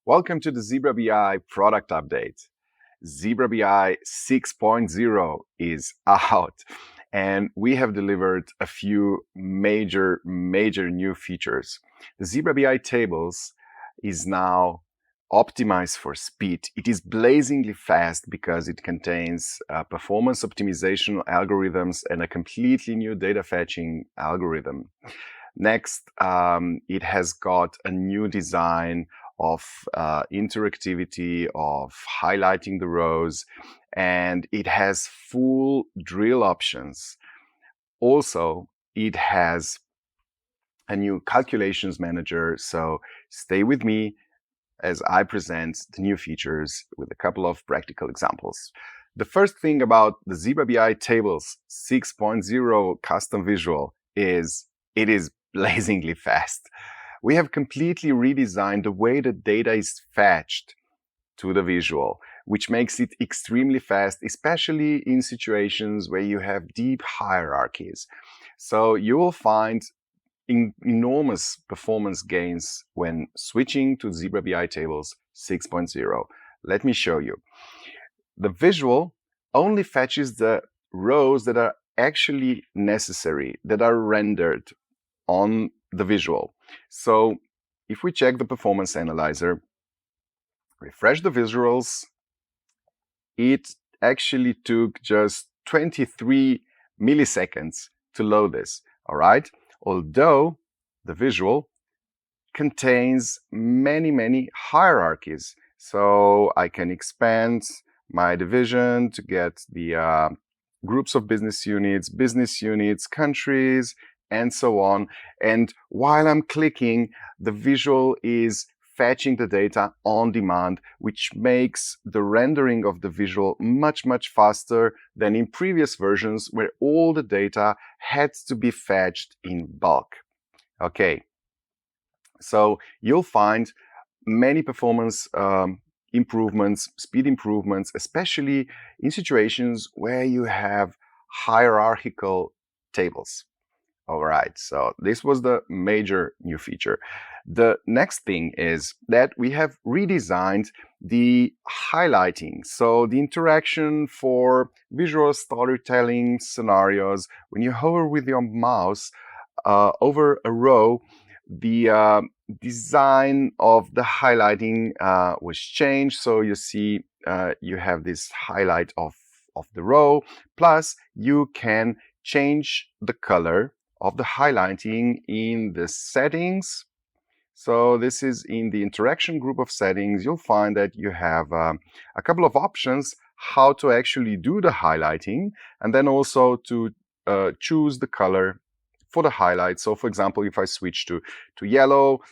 Welcome to the Zebra BI product update. Zebra BI 6.0 is out, and we have delivered a few major new features. The Zebra BI tables is now optimized for speed. It is blazingly fast because it contains performance optimization algorithms and a completely new data fetching algorithm. Next, it has got a new design of interactivity, of highlighting the rows, and it has full drill options. Also, it has a new calculations manager, so stay with me as I present the new features with a couple of practical examples. The first thing about the Zebra BI Tables 6.0 custom visual is it is blazingly fast. We have completely redesigned the way the data is fetched to the visual, which makes it extremely fast, especially in situations where you have deep hierarchies. So you will find enormous performance gains when switching to Zebra BI Tables 6.0. Let me show you. The visual only fetches the rows that are actually necessary, that are rendered on the visual. So if we check the performance analyzer, refresh the visuals, it actually took just 23 milliseconds to load this, all right? Although the visual contains many hierarchies. So I can expand my division to get the groups of business units, countries, and so on. And while I'm clicking, the visual is fetching the data on demand, which makes the rendering of the visual much faster than in previous versions where all the data had to be fetched in bulk. Okay, so you'll find many performance improvements, speed improvements, especially in situations where you have hierarchical tables. All right, so this was the major new feature. The next thing is that we have redesigned the highlighting. So the interaction for visual storytelling scenarios, when you hover with your mouse over a row, the design of the highlighting was changed. So you see you have this highlight of the row, plus you can change the color of the highlighting in the settings. So this is in the interaction group of settings. You'll find that you have a couple of options how to actually do the highlighting, and then also to choose the color for the highlight. So for example, if I switch to yellow,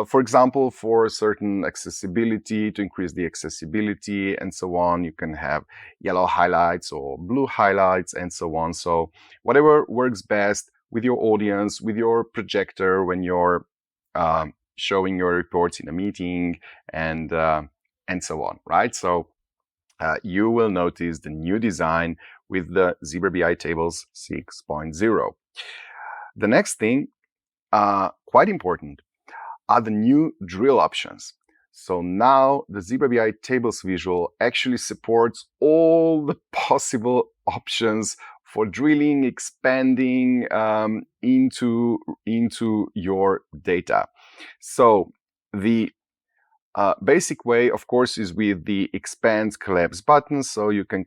for example, for certain accessibility, to increase the accessibility and so on, you can have yellow highlights or blue highlights and so on. So whatever works best with your audience, with your projector when you're showing your reports in a meeting and so on, right? So you will notice the new design with the Zebra BI Tables 6.0. The next thing, quite important, are the new drill options. So now the Zebra BI Tables visual actually supports all the possible options for drilling, expanding into your data. So the basic way, of course, is with the expand collapse button. So you can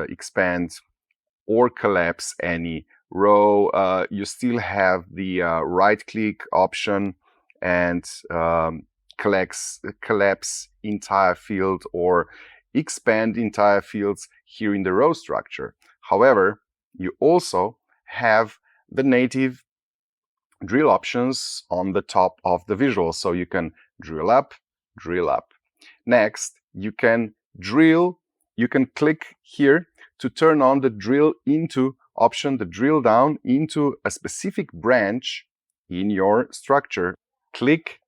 expand or collapse any row. You still have the right click option and collapse entire field or expand entire fields here in the row structure. However, you also have the native drill options on the top of the visual. So you can drill up, drill up. Next, you can drill, you can click here to turn on the drill into option, the drill down into a specific branch in your structure. Click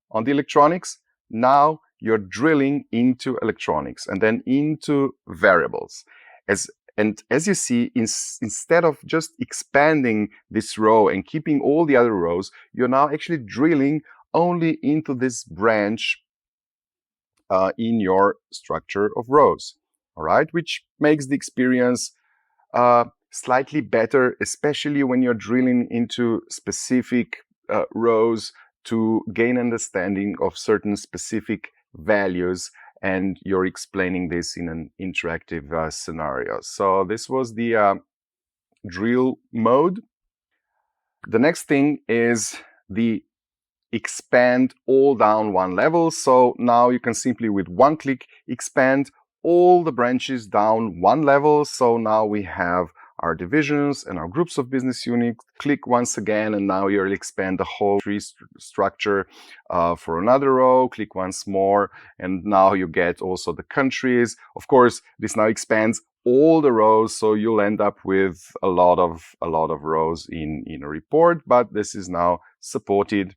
on the electronics. Now you're drilling into electronics and then into variables. As you see, instead of just expanding this row and keeping all the other rows, you're now actually drilling only into this branch in your structure of rows. All right, which makes the experience slightly better, especially when you're drilling into specific rows to gain understanding of certain specific values, and you're explaining this in an interactive scenario. So this was the drill mode. The next thing is the expand all down one level. So now you can simply with one click expand all the branches down one level. So now we have our divisions and our groups of business units. Click once again, and now you'll expand the whole tree structure for another row. Click once more, and now you get also the countries. Of course, this now expands all the rows, so you'll end up with a lot of rows in a report. But this is now supported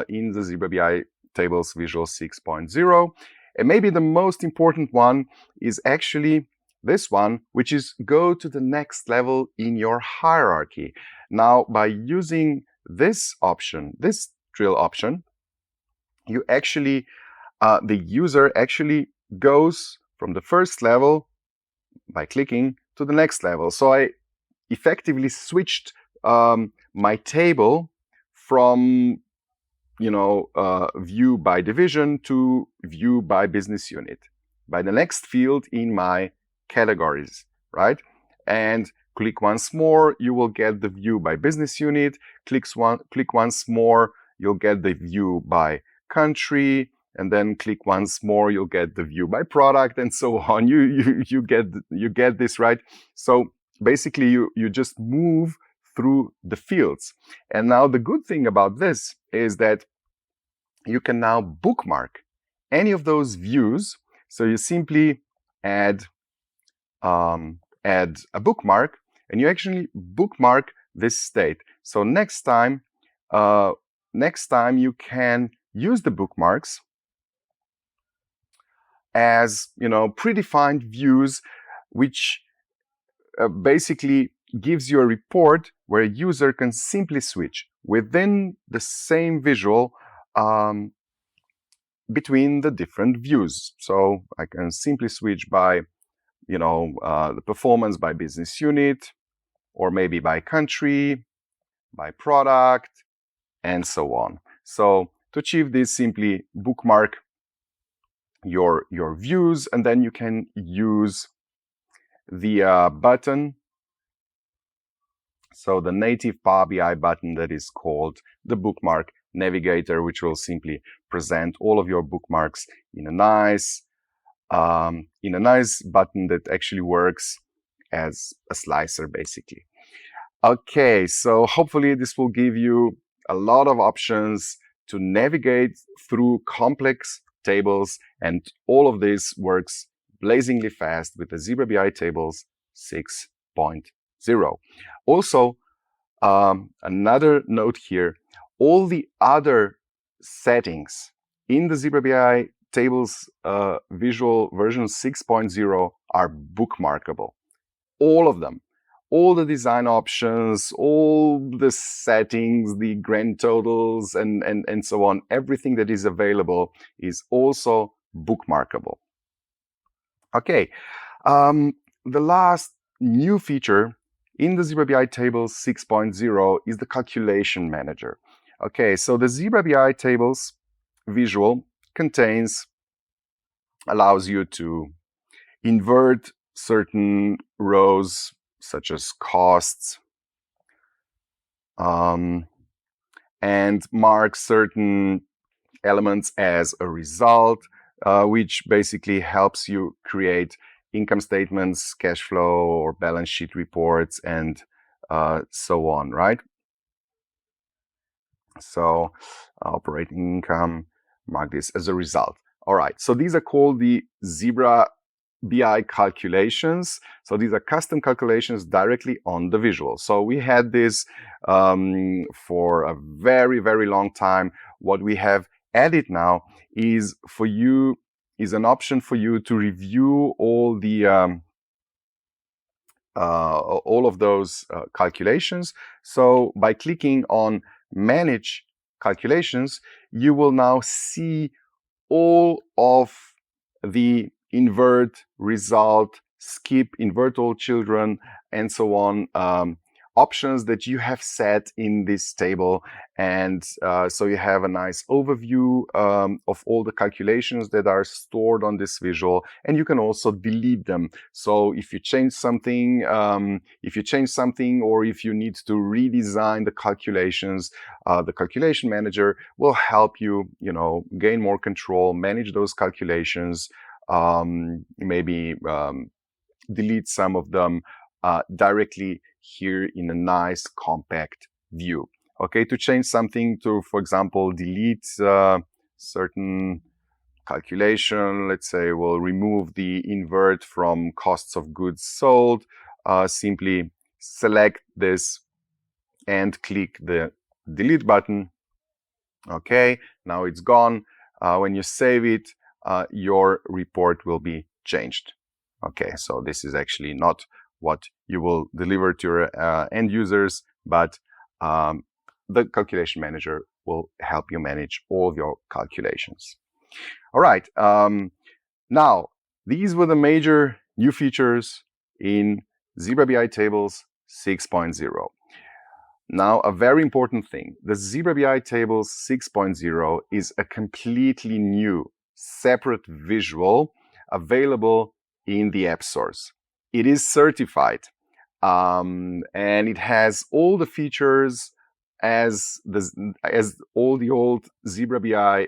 in the ZebraBI Tables Visual 6.0. And maybe the most important one is actually this one, which is go to the next level in your hierarchy. Now, by using this option, this drill option, you actually, the user actually goes from the first level by clicking to the next level. So I effectively switched my table from view by division to view by business unit, by the next field in my categories, right? And click once more, you will get the view by business unit. Click once more, you'll get the view by country, and then click once more, you'll get the view by product, and so on. You get this, right? So basically, you just move through the fields. And now the good thing about this is that you can now bookmark any of those views. So you simply add a bookmark, and you actually bookmark this state. So next time you can use the bookmarks as predefined views, which basically gives you a report where a user can simply switch within the same visual between the different views. So I can simply switch by the performance by business unit, or maybe by country, by product, and so on. So to achieve this, simply bookmark your views, and then you can use the button, so the native Power BI button that is called the Bookmark Navigator, which will simply present all of your bookmarks in a nice button that actually works as a slicer, basically. Okay, so hopefully this will give you a lot of options to navigate through complex tables, and all of this works blazingly fast with the ZebraBI Tables 6.0. Also, another note here, all the other settings in the ZebraBI Tables Visual version 6.0 are bookmarkable. All of them. All the design options, all the settings, the grand totals, and so on, everything that is available is also bookmarkable. Okay, the last new feature in the ZebraBI Tables 6.0 is the Calculation Manager. Okay, so the ZebraBI Tables visual allows you to invert certain rows, such as costs, and mark certain elements as a result, which basically helps you create income statements, cash flow, or balance sheet reports, and so on, right? So operating income, mark this as a result. All right, so these are called the ZebraBI calculations. So these are custom calculations directly on the visual. So we had this for a very, very long time. What we have added now is an option for you to review all of those calculations. So by clicking on Manage Calculations, you will now see all of the invert, result, skip, invert all children, and so on options that you have set in this table. And so you have a nice overview of all the calculations that are stored on this visual, and you can also delete them. So if you change something, or if you need to redesign the calculations, the calculation manager will help you, gain more control, manage those calculations, maybe delete some of them directly here in a nice compact view. Okay, to change something, to, for example, delete certain calculation, let's say we'll remove the invert from costs of goods sold, simply select this and click the delete button. Okay, now it's gone. When you save it, your report will be changed. Okay, so this is actually not what you will deliver to your end users, but the calculation manager will help you manage all of your calculations. All right, now these were the major new features in ZebraBI Tables 6.0. Now, a very important thing, the ZebraBI Tables 6.0 is a completely new, separate visual available in the App Stores. It is certified, and it has all the features as all the old ZebraBI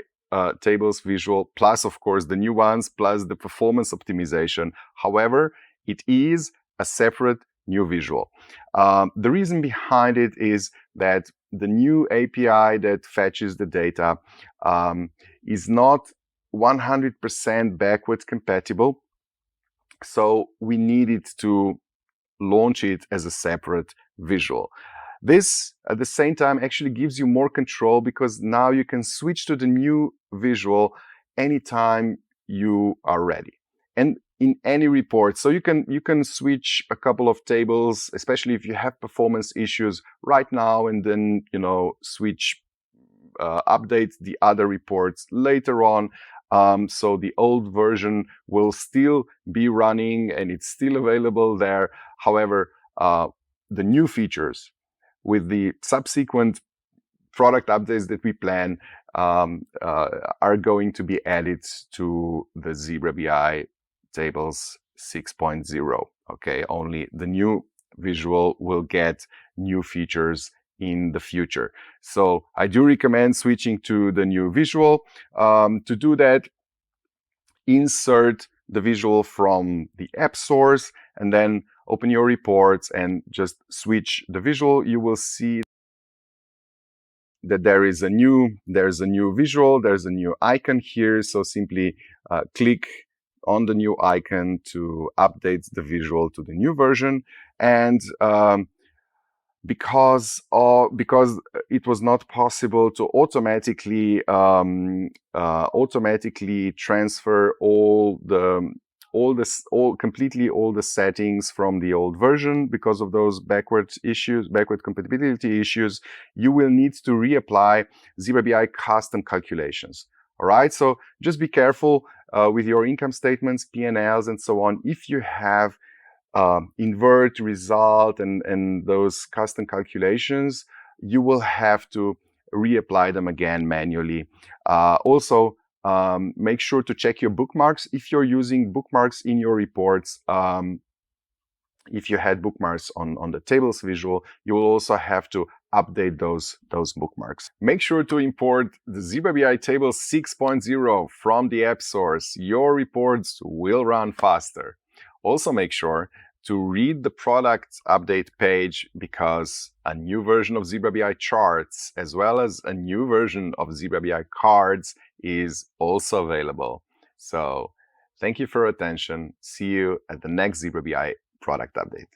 tables visual, plus, of course, the new ones, plus the performance optimization. However, it is a separate new visual. The reason behind it is that the new API that fetches the data is not 100% backwards compatible. So we needed to launch it as a separate visual. This, at the same time, actually gives you more control, because now you can switch to the new visual anytime you are ready, and in any report. So you can switch a couple of tables, especially if you have performance issues right now, and then switch, update the other reports later on. So the old version will still be running and it's still available there. However, the new features with the subsequent product updates that we plan are going to be added to the ZebraBI Tables 6.0. Okay, only the new visual will get new features in the future. So I do recommend switching to the new visual. To do that, insert the visual from the app source and then open your reports and just switch the visual. You will see that there's a new visual, there's a new icon here. So simply click on the new icon to update the visual to the new version. And because it was not possible to automatically transfer all the settings from the old version, because of those backward compatibility issues, you will need to reapply ZebraBI custom calculations. All right, so just be careful with your income statements, P&Ls, and so on. If you have invert, result, and those custom calculations, you will have to reapply them again manually. Also, make sure to check your bookmarks. If you're using bookmarks in your reports, if you had bookmarks on the tables visual, you will also have to update those bookmarks. Make sure to import the ZebraBI Table 6.0 from the app source. Your reports will run faster. Also make sure to read the product update page, because a new version of ZebraBI charts, as well as a new version of ZebraBI cards, is also available. So thank you for your attention. See you at the next ZebraBI product update.